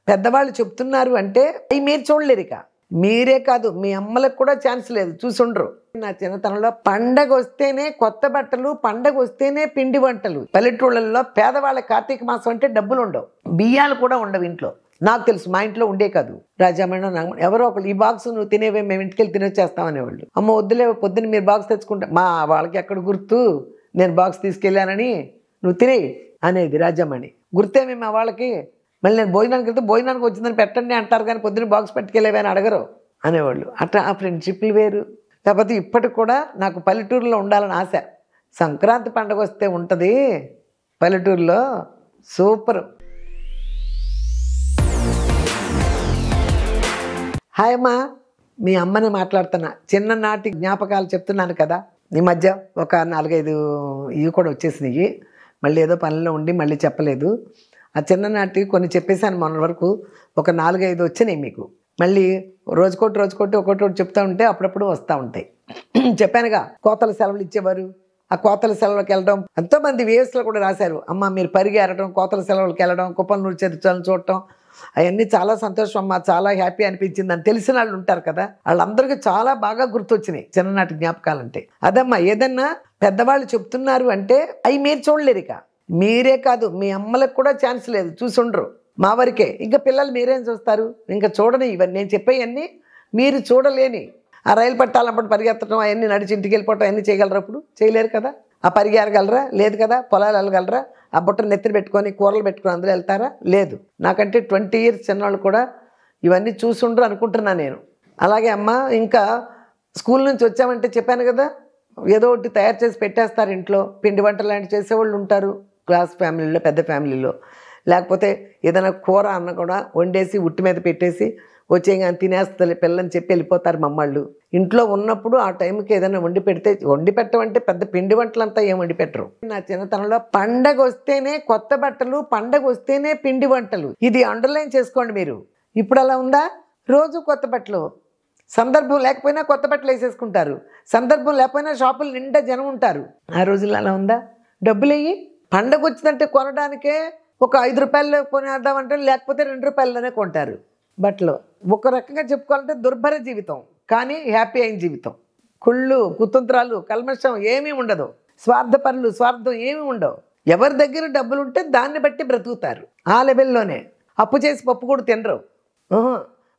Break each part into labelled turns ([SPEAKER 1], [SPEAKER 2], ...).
[SPEAKER 1] పెద్దవాళ్ళు చెప్తున్నారు అంటే అవి మీరు చూడలేరు. ఇక మీరే కాదు, మీ అమ్మలకు కూడా ఛాన్స్ లేదు, చూసుండ్రు. నా చిన్నతనంలో పండగ వస్తేనే కొత్త బట్టలు, పండగ వస్తేనే పిండి వంటలు. పల్లెటూళ్ళల్లో పేదవాళ్ళ కార్తీక మాసం అంటే డబ్బులు ఉండవు, బియ్యాలు కూడా ఉండవు ఇంట్లో. నాకు తెలుసు, మా ఇంట్లో ఉండే కాదు. రాజామణి ఎవరో ఒకళ్ళు, ఈ బాక్స్ నువ్వు తినేవే, మేము ఇంటికి వెళ్ళి తినేచేస్తామనేవాళ్ళు. అమ్మ వద్దులే, పొద్దున్న మీరు బాక్స్ తెచ్చుకుంటా. మా వాళ్ళకి ఎక్కడ గుర్తు నేను బాక్స్ తీసుకెళ్ళానని, నువ్వు తినే అనేది రాజామణి. గుర్తేమే మా వాళ్ళకి. మళ్ళీ నేను భోజనానికి వెళ్తే భోజనానికి వచ్చిందని పెట్టండి అంటారు, కానీ పొద్దున్న బాక్స్ పెట్టుకెళ్ళేవే అని అడగరు అనేవాళ్ళు. అట్లా ఆ ఫ్రెండ్షిప్లు వేరు. కాకపోతే ఇప్పటికి కూడా నాకు పల్లెటూరులో ఉండాలని ఆశ. సంక్రాంతి పండుగ వస్తే ఉంటుంది పల్లెటూరులో, సూపర్. హాయ్ అమ్మా, మీ అమ్మని మాట్లాడుతున్నా. చిన్ననాటి జ్ఞాపకాలు చెప్తున్నాను కదా. ఈ మధ్య ఒక 4-5 ఇవి కూడా వచ్చేసినాయి. మళ్ళీ ఏదో పనిలో ఉండి మళ్ళీ చెప్పలేదు. ఆ చిన్ననాటి కొన్ని చెప్పేశాను మొన్న వరకు. ఒక 4-5 వచ్చినాయి మీకు. మళ్ళీ రోజుకోటి ఒక్కొక్కటి చెప్తా ఉంటే అప్పుడప్పుడు వస్తూ ఉంటాయి. చెప్పానుగా, కోతల సెలవులు ఇచ్చేవారు. ఆ కోతల సెలవులకు వెళ్ళడం, ఎంతోమంది వేవ్స్లో కూడా రాశారు. అమ్మ మీరు పరిగెరడం, కోతల సెలవులకు వెళ్ళడం, కుప్పల నూరు చరిత్రలను చూడటం, అవన్నీ చాలా సంతోషం అమ్మ, చాలా హ్యాపీ అనిపించింది అని తెలిసిన వాళ్ళు ఉంటారు కదా, వాళ్ళందరికీ చాలా బాగా గుర్తొచ్చినాయి చిన్ననాటి జ్ఞాపకాలంటే. అదమ్మా, ఏదన్నా పెద్దవాళ్ళు చెప్తున్నారు అంటే అవి మీరు చూడలేరు. ఇక మీరే కాదు, మీ అమ్మలకు కూడా ఛాన్స్ లేదు, చూసుండ్రు. మా వరకే. ఇంకా పిల్లలు మీరేం చూస్తారు? ఇంకా చూడని ఇవన్నీ నేను చెప్పేవన్నీ మీరు చూడలేని. ఆ రైలు పట్టాలన్నప్పుడు పరిగెత్తడం, అవన్నీ నడిచి ఇంటికి వెళ్ళిపోవటం అవన్నీ చేయగలరా? అప్పుడు చేయలేరు కదా. ఆ పరిగెరగలరా? లేదు కదా. పొలాలు వెళ్ళగలరా? ఆ బుట్టను నెత్తిని పెట్టుకొని కూరలు పెట్టుకొని అందులో వెళ్తారా? లేదు. నాకంటే 20 years చిన్నవాళ్ళు కూడా ఇవన్నీ చూసుండ్రు అనుకుంటున్నాను నేను. అలాగే అమ్మ, ఇంకా స్కూల్ నుంచి వచ్చామంటే చెప్పాను కదా, ఏదో ఒకటి తయారు చేసి పెట్టేస్తారు ఇంట్లో. పిండి వంటలు లాంటి చేసేవాళ్ళు ఉంటారు క్లాస్ ఫ్యామిలీలో, పెద్ద ఫ్యామిలీలో. లేకపోతే ఏదైనా కూర అన్న కూడా వండేసి ఉట్టి మీద పెట్టేసి వచ్చేగా తినేస్తుంది పిల్లని చెప్పి వెళ్ళిపోతారు మమ్మళ్ళు. ఇంట్లో ఉన్నప్పుడు ఆ టైంకి ఏదైనా వండి పెడితే, వండి పెట్టమంటే పెద్ద పిండి వంటలంతా ఏం వండి పెట్టరు. నా చిన్నతనంలో పండగ వస్తేనే కొత్త బట్టలు, పండగ వస్తేనే పిండి వంటలు. ఇది అండర్లైన్ చేసుకోండి మీరు. ఇప్పుడు అలా ఉందా? రోజు కొత్త బట్టలు, సందర్భం లేకపోయినా కొత్త బట్టలు వేసేసుకుంటారు. సందర్భం లేకపోయినా షాపులు నిండా జనం ఉంటారు. ఆ రోజుల్లో అలా ఉందా? డబ్బులు అయ్యి పండగ వచ్చిందంటే కొనడానికే ఒక 5 రూపాయలు కొనేద్దామంటే, లేకపోతే 2 రూపాయలలోనే కొంటారు బట్టలు. ఒక రకంగా చెప్పుకోవాలంటే దుర్భర జీవితం, కానీ హ్యాపీ అయిన జీవితం. కుళ్ళు, కుతంత్రాలు, కల్మషం ఏమీ ఉండదు. స్వార్థపరులు, స్వార్థం ఏమీ ఉండవు. ఎవరి దగ్గర డబ్బులు ఉంటే దాన్ని బట్టి బ్రతుకుతారు. ఆ లెవెల్లోనే. అప్పు చేసి పప్పు కూడా తినరు.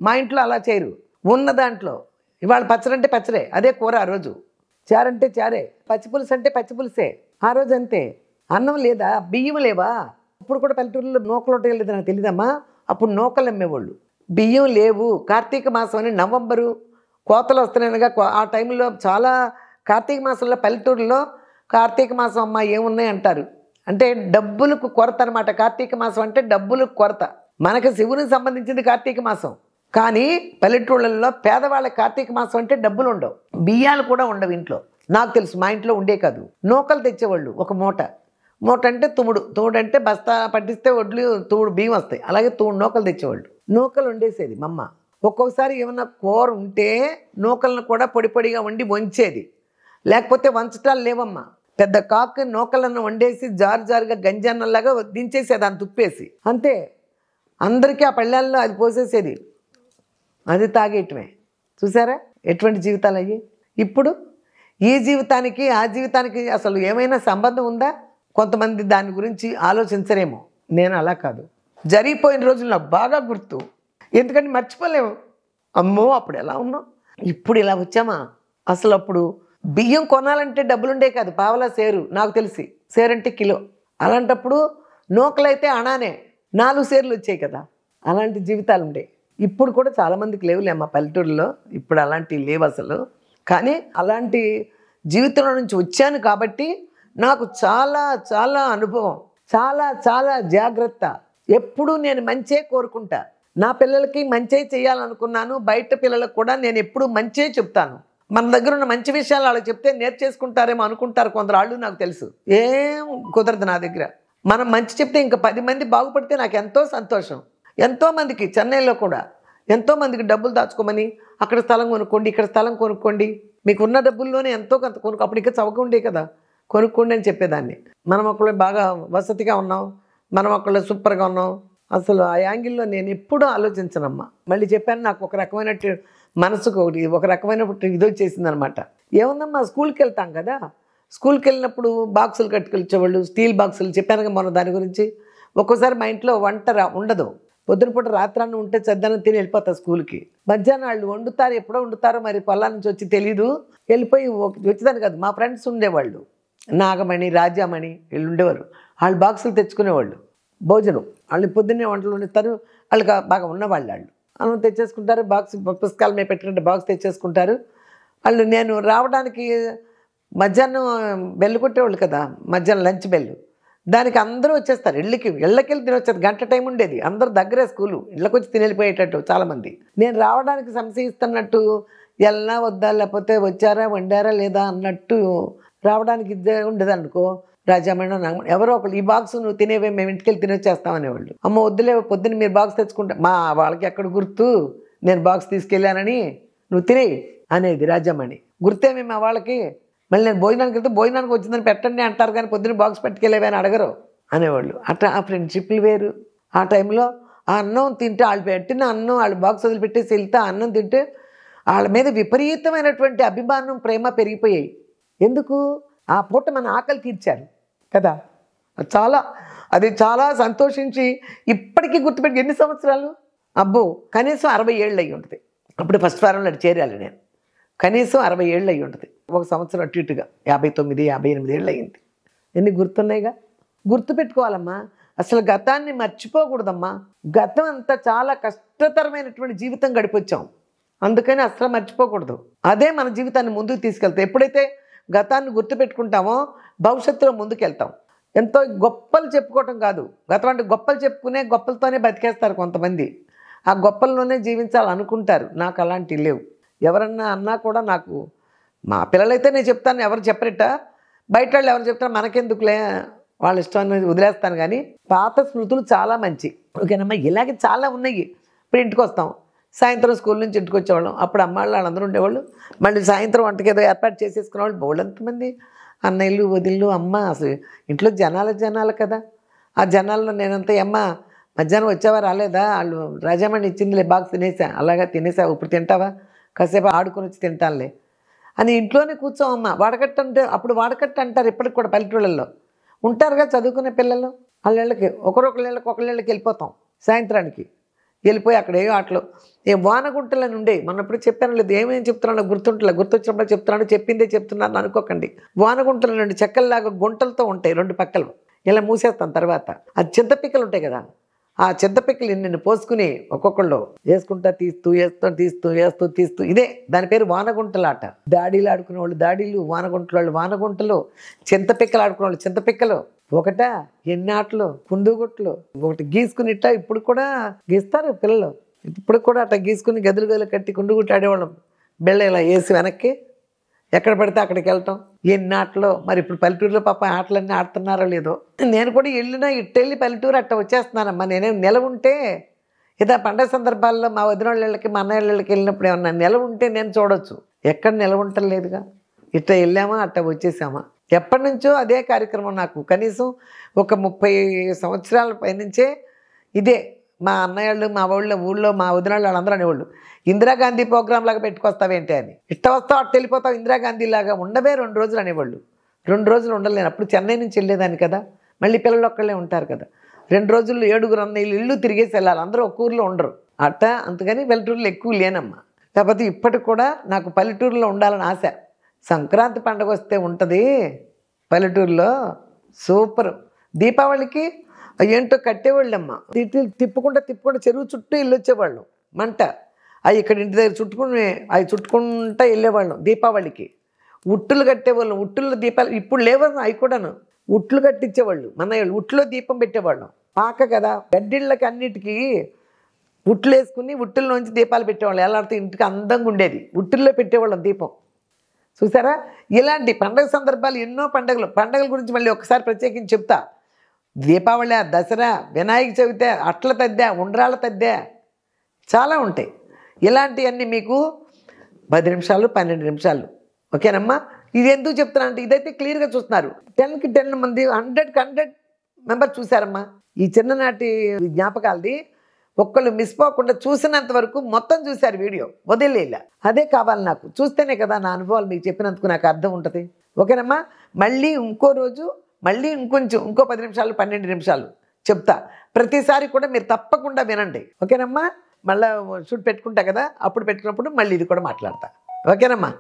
[SPEAKER 1] మా ఇంట్లో అలా చేయరు. ఉన్న దాంట్లో ఇవాళ పచ్చడి అంటే పచ్చడే, అదే కూర. ఆ రోజు చారంటే చారే, పచ్చిపులుసు అంటే పచ్చిపులుసే. ఆ రోజు అంతే. అన్నం లేదా, బియ్యం లేవా? అప్పుడు కూడా పల్లెటూరులో నూకలు ఉంటాయి లేదు, నాకు తెలియదమ్మా. అప్పుడు నూకలు అమ్మేవాళ్ళు. బియ్యం లేవు. కార్తీక మాసం అని నవంబరు కోతలు వస్తున్నాయిగా, ఆ టైంలో చాలా కార్తీక మాసంలో పల్లెటూరులో కార్తీక మాసం అమ్మ ఏమున్నాయి అంటారు. అంటే డబ్బులకు కొరత అనమాట. కార్తీక మాసం అంటే డబ్బులకు కొరత. మనకు శివునికి సంబంధించింది కార్తీక మాసం, కానీ పల్లెటూళ్ళల్లో పేదవాళ్ళ కార్తీక మాసం అంటే డబ్బులు ఉండవు, బియ్యాలు కూడా ఉండవు ఇంట్లో. నాకు తెలుసు, మా ఇంట్లో ఉండే కాదు. నూకలు తెచ్చేవాళ్ళు. ఒక మూట అంటే తుమ్ముడు అంటే బస్తా పట్టిస్తే వడ్లు తూడు బియ్యం వస్తాయి. అలాగే నూకలు తెచ్చేవాళ్ళు. నూకలు వండేసేది మా అమ్మ. ఒక్కొక్కసారి ఏమన్నా కూర ఉంటే నూకలను కూడా పొడి పొడిగా వండి వంచేది. లేకపోతే వంచటాలు లేవమ్మా. పెద్ద కాకు నూకలను వండేసి జారుగా గంజన్నలాగా దించేసేది, అని తుప్పేసి. అంతే. అందరికీ ఆ పళ్ళాల్లో అది పోసేసేది, అది తాగేయటమే. చూసారా ఎటువంటి జీవితాలు అయ్యి. ఇప్పుడు ఈ జీవితానికి ఆ జీవితానికి అసలు ఏమైనా సంబంధం ఉందా? కొంతమంది దాని గురించి ఆలోచించరేమో. నేను అలా కాదు. జరిగిపోయిన రోజులు నాకు బాగా గుర్తు, ఎందుకంటే మర్చిపోలేము. అమ్మో అప్పుడు ఎలా ఉన్నాం, ఇప్పుడు ఇలా వచ్చామా? అసలు అప్పుడు బియ్యం కొనాలంటే డబ్బులుండే కాదు, పావలా సేరు. నాకు తెలిసి సేరంటే కిలో. అలాంటప్పుడు నూకలైతే అణానే 4 సేర్లు వచ్చాయి కదా. అలాంటి జీవితాలు ఉండే. ఇప్పుడు కూడా చాలామందికి లేవులే అమ్మ పల్లెటూరులో. ఇప్పుడు అలాంటివి లేవు అసలు. కానీ అలాంటి జీవితంలో నుంచి వచ్చాను కాబట్టి నాకు చాలా చాలా అనుభవం, చాలా జాగ్రత్త. ఎప్పుడూ నేను మంచే కోరుకుంటా. నా పిల్లలకి మంచే చేయాలనుకున్నాను. బయట పిల్లలకు కూడా నేను ఎప్పుడూ మంచే చెప్తాను. మన దగ్గర ఉన్న మంచి విషయాలు వాళ్ళకి చెప్తే నేర్చేసుకుంటారేమో అనుకుంటారు కొందరు వాళ్ళు. నాకు తెలుసు ఏం కుదరదు నా దగ్గర. మనం మంచి చెప్తే ఇంకా 10 మంది బాగుపడితే నాకు ఎంతో సంతోషం. ఎంతోమందికి చెన్నైలో కూడా ఎంతోమందికి డబ్బులు దాచుకోమని, అక్కడ స్థలం కొనుక్కోండి, ఇక్కడ స్థలం కొనుక్కోండి, మీకు ఉన్న డబ్బుల్లోనే ఎంతో కొంత కొనుక్కో, అప్పుడు ఇంకా చవక ఉండే కదా, కొనుక్కోండి అని చెప్పేదాన్ని. మనం ఒకళ్ళు బాగా వసతిగా ఉన్నాం, మనం ఒకళ్ళు సూపర్గా ఉన్నాం, అసలు ఆ యాంగిల్లో నేను ఎప్పుడూ ఆలోచించనమ్మా. మళ్ళీ చెప్పాను, నాకు ఒక రకమైన మనసుకు ఒక రకమైన ఇది వచ్చేసింది అనమాట. ఏముందమ్మా, స్కూల్కి వెళ్తాం కదా, స్కూల్కి వెళ్ళినప్పుడు బాక్సులు కట్టుకెళ్ళేవాళ్ళు, స్టీల్ బాక్సులు. చెప్పాను మొన్న దాని గురించి. ఒక్కోసారి మా ఇంట్లో వంట ఉండదు, పొద్దున పూట రాత్రాన్ని ఉంటే చద్దనం తిని వెళ్ళిపోతా స్కూల్కి. మధ్యాహ్నం వాళ్ళు వండుతారు, ఎప్పుడో వండుతారో మరి, పొలాల నుంచి వచ్చి తెలీదు. వెళ్ళిపోయి వచ్చేదాన్ని కాదు. మా ఫ్రెండ్స్ ఉండేవాళ్ళు, నాగమణి, రాజామణి, వీళ్ళు ఉండేవారు. వాళ్ళు బాక్సులు తెచ్చుకునేవాళ్ళు, భోజనం. వాళ్ళు పొద్దున్నే వంటలు వండుతారు, వాళ్ళకి బాగా ఉన్నవాళ్ళు. వాళ్ళు అన్నం తెచ్చేసుకుంటారు, బాక్స్ పుస్తకాల మీద పెట్టుకుంటే బాక్స్ తెచ్చేసుకుంటారు వాళ్ళు. నేను రావడానికి మధ్యాహ్నం బెల్లు కొట్టేవాళ్ళు కదా, మధ్యాహ్నం లంచ్ బెల్లు. దానికి అందరూ వచ్చేస్తారు ఇళ్ళకెళ్ళి తినొచ్చారు. గంట టైం ఉండేది, అందరూ దగ్గరే స్కూలు, ఇళ్ళకి వచ్చి తినెళ్ళిపోయేటట్టు చాలామంది. నేను రావడానికి సంశయిస్తున్నట్టు, ఎలా వద్దా, లేకపోతే వచ్చారా వండారా లేదా అన్నట్టు రావడానికి ఇద్దే ఉండేది అనుకో. రాజామణి, నాగమణి ఎవరో ఒకళ్ళు, ఈ బాక్స్ నువ్వు తినేవే, మేము ఇంటికెళ్ళి తినొచ్చేస్తామనేవాళ్ళు. అమ్మ వద్దులే, పొద్దున్న మీరు బాక్స్ తెచ్చుకుంటా. మా వాళ్ళకి ఎక్కడ గుర్తు నేను బాక్స్ తీసుకెళ్ళానని, నువ్వు తినే అనేది రాజామణి. గుర్తేమే మా వాళ్ళకి. మళ్ళీ నేను భోజనానికి వెళ్తే భోజనానికి వచ్చిందని పెట్టండి అంటారు, కానీ పొద్దున్న బాక్స్ పట్టుకెళ్ళేవే అని అడగరు అనేవాళ్ళు. అట్లా ఆ ఫ్రెండ్షిప్లు వేరు. ఆ టైంలో ఆ అన్నం తింటే, వాళ్ళు పెట్టిన అన్నం వాళ్ళు బాక్స్ వదిలిపెట్టేసి వెళ్తే ఆ అన్నం తింటే వాళ్ళ మీద విపరీతమైనటువంటి అభిమానం, ప్రేమ పెరిగిపోయాయి. ఎందుకు? ఆ పూట మన ఆకలి తీర్చారు కదా. అది చాలా సంతోషించి ఇప్పటికీ గుర్తుపెట్టి. ఎన్ని సంవత్సరాలు అబ్బో, కనీసం 60 ఏళ్ళు అయ్యి ఉంటుంది. అప్పుడు ఫస్ట్ ఫారంలో చేరాలి నేను. కనీసం 60 ఏళ్ళు అయ్యి ఉంటుంది. ఒక సంవత్సరం అటు ఇటుగా 59, 58 ఏళ్ళు అయ్యింది. ఎన్ని గుర్తున్నాయిగా. గుర్తుపెట్టుకోవాలమ్మా. అసలు గతాన్ని మర్చిపోకూడదమ్మా. గతం అంతా చాలా కష్టతరమైనటువంటి జీవితం గడిపొచ్చాం, అందుకని అసలు మర్చిపోకూడదు. అదే మన జీవితాన్ని ముందుకు తీసుకెళ్తాం. ఎప్పుడైతే గతాన్ని గుర్తుపెట్టుకుంటామో భవిష్యత్తులో ముందుకెళ్తాం. ఎంతో గొప్పలు చెప్పుకోవటం కాదు, గతం అంటే గొప్పలు చెప్పుకునే గొప్పలతోనే బతికేస్తారు కొంతమంది. ఆ గొప్పల్లోనే జీవించాలనుకుంటారు. నాకు అలాంటివి లేవు. ఎవరన్నా అన్నా కూడా నాకు, మా పిల్లలైతే నేను చెప్తాను, ఎవరు చెప్పరట. బయట వాళ్ళు ఎవరు చెప్తారు, మనకెందుకులే, వాళ్ళ ఇష్టాన్ని వదిలేస్తాను. కానీ పాత స్మృతులు చాలా మంచి. ఓకేనమ్మా. ఇలాగే చాలా ఉన్నాయి. ఇప్పుడు ఇంటికి వస్తాం, సాయంత్రం స్కూల్ నుంచి ఇంటికి వచ్చేవాళ్ళం. అప్పుడు అమ్మాళ్ళు వాళ్ళందరూ ఉండేవాళ్ళు. మళ్ళీ సాయంత్రం వంటకి ఏదో ఏర్పాటు చేసేసుకునేవాళ్ళు. బోళ్ళంతమంది అన్నయ్యలు, వదిళ్ళు, అమ్మ. అసలు ఇంట్లో జనాలు కదా. ఆ జనాల్లో నేనంతా, అమ్మ మధ్యాహ్నం వచ్చావా, రాలేదా, వాళ్ళు రాజామణి ఇచ్చిందిలే బాక్స్ తినేసా, అలాగా తినేసా, ఇప్పుడు తింటావా, కాసేపు ఆడుకొని వచ్చి తింటానులే అని ఇంట్లోనే కూర్చోమమ్మ. వాడకట్టు అంటే, అప్పుడు వాడకట్టు అంటారు ఇప్పటికి కూడా. పల్లెటూళ్ళల్లో ఉంటారుగా చదువుకునే పిల్లలు, వాళ్ళకి ఒకళ్ళకి వెళ్ళిపోతాం. సాయంత్రానికి వెళ్ళిపోయి అక్కడ ఏ ఆటలు, వానగుంటలని ఉండే. మొన్నప్పుడు చెప్పాను లేదు, ఏమేమి చెప్తున్నాను గుర్తొచ్చినప్పుడు చెప్తున్నాను, చెప్పిందే చెప్తున్నాను అనుకోకండి. వానగుంటల నుండి చెక్కల్లాగా గుంటలతో ఉంటాయి 2 పక్కలు, ఇలా మూసేస్తాం. తర్వాత అది చింతపిక్కలు ఉంటాయి కదా, ఆ చింతపిక్కలు నిన్ను పోసుకుని ఒక్కొక్కళ్ళు వేసుకుంటా తీస్తూ ఇదే దాని పేరు వానగుంటలాట. దాడీలు ఆడుకునే వాళ్ళు దాడీలు, వానగుంటల వాళ్ళు వానగుంటలు, చింతపిక్కలు ఆడుకునే వాళ్ళు చింతపిక్కలు. ఒకటా ఎన్ని ఆటలు, కుందుగుట్లు. ఒకటి గీసుకుని ఇట్లా ఇప్పుడు కూడా గీస్తారు పిల్లలు. ఇప్పుడు కూడా అట్లా గీసుకుని గదులు కట్టి కుండుగుట్టు ఆడేవాళ్ళం. బెళ్ళ ఇలా వేసి వెనక్కి ఎక్కడ పడితే అక్కడికి వెళ్ళటం. ఎన్ని ఆటలు. మరి ఇప్పుడు పల్లెటూరులో పాప ఆటలన్నీ ఆడుతున్నారో లేదో. నేను కూడా ఇట్టెళ్ళి పల్లెటూరు అట్లా వచ్చేస్తున్నానమ్మా. నేనేం నిలవ ఉంటే ఏదో పండగ సందర్భాల్లో మా వదినోళ్ళకి, మా అన్నయ్యళ్ళకి వెళ్ళినప్పుడు ఏమన్నా నిలవ ఉంటే నేను చూడొచ్చు. ఎక్కడ నిలవ ఉండటం లేదుగా. ఇట్లా వెళ్ళామా అట్లా వచ్చేసామా. ఎప్పటి నుంచో అదే కార్యక్రమం. నాకు కనీసం ఒక 30 సంవత్సరాల పైనుంచే ఇదే. మా అన్నయ్యళ్ళు, మా ఊళ్ళో మా వదినాళ్ళు వాళ్ళందరూ అనేవాళ్ళు, ఇందిరాగాంధీ ప్రోగ్రామ్ లాగా పెట్టుకొస్తావేంటి అని. ఇట్ట వస్తావు అట్ట వెళ్ళిపోతావు, ఇందిరాగాంధీ లాగా ఉండవే 2 రోజులు అనేవాళ్ళు. 2 రోజులు ఉండలేను. అప్పుడు చెన్నై నుంచి వెళ్ళేదాన్ని కదా, మళ్ళీ పిల్లలు ఒక్కళ్ళే ఉంటారు కదా. 2 రోజుల్లో 7 అన్నయ్యలు ఇల్లు తిరిగేసి వెళ్ళాలి. అందరూ ఒక్క ఊరిలో ఉండరు అట్ట. అందుకని పల్లెటూరులో ఎక్కువ లేనమ్మా. కాకపోతే ఇప్పటికి కూడా నాకు పల్లెటూరులో ఉండాలని ఆశ. సంక్రాంతి పండుగ వస్తే ఉంటుంది పల్లెటూరులో, సూపర్. దీపావళికి ఏంటో కట్టేవాళ్ళమ్మా, తిప్పుకుంటా చెరువు చుట్టూ ఇల్లు వచ్చేవాళ్ళం. మంట అవి ఇక్కడ ఇంటి దగ్గర చుట్టుకుంటా వెళ్ళేవాళ్ళం. దీపావళికి ఉట్టులు కట్టేవాళ్ళం. ఉట్టుల్లో దీపాలు ఇప్పుడు లేవు అవి కూడాను. ఉట్లు కట్టించేవాళ్ళు మన వాళ్ళు. ఉట్లో దీపం పెట్టేవాళ్ళం. పాక కదా, గడ్డిళ్ళకి అన్నిటికీ ఉట్లు వేసుకుని ఉట్టుల్లోంచి దీపాలు పెట్టేవాళ్ళం. ఎలాడితే ఇంటికి అందంగా ఉండేది. ఉట్టుల్లో పెట్టేవాళ్ళం దీపం. చూసారా. ఇలాంటి పండగ సందర్భాలు ఎన్నో పండగల గురించి మళ్ళీ ఒకసారి ప్రత్యేకించి చెప్తా. దీపావళి, దసరా, వినాయక చవితి, అట్ల తద్దా, ఉండ్రాళ్ళ తద్దా, చాలా ఉంటాయి. ఇలాంటివన్నీ మీకు 10 నిమిషాలు 12 నిమిషాలు. ఓకేనమ్మా. ఇది ఎందుకు చెప్తున్నా అంటే ఇదైతే క్లియర్గా చూస్తున్నారు. 10కి 10 మంది, 100కి 100 మెంబర్ చూశారమ్మా ఈ చిన్ననాటి జ్ఞాపకాలది. ఒక్కళ్ళు మిస్ పోకుండా చూసినంత వరకు మొత్తం చూశారు వీడియో, వదిలేలా. అదే కావాలి నాకు, చూస్తేనే కదా నా అనుభవాలు మీకు చెప్పినందుకు నాకు అర్థం ఉంటుంది. ఓకేనమ్మా, మళ్ళీ ఇంకో రోజు మళ్ళీ ఇంకో 10 నిమిషాలు 12 నిమిషాలు చెప్తా. ప్రతిసారి కూడా మీరు తప్పకుండా వినండి. ఓకేనమ్మా, మళ్ళీ షూట్ పెట్టుకుంటా కదా, అప్పుడు పెట్టుకున్నప్పుడు మళ్ళీ ఇది కూడా మాట్లాడతా. ఓకేనమ్మా.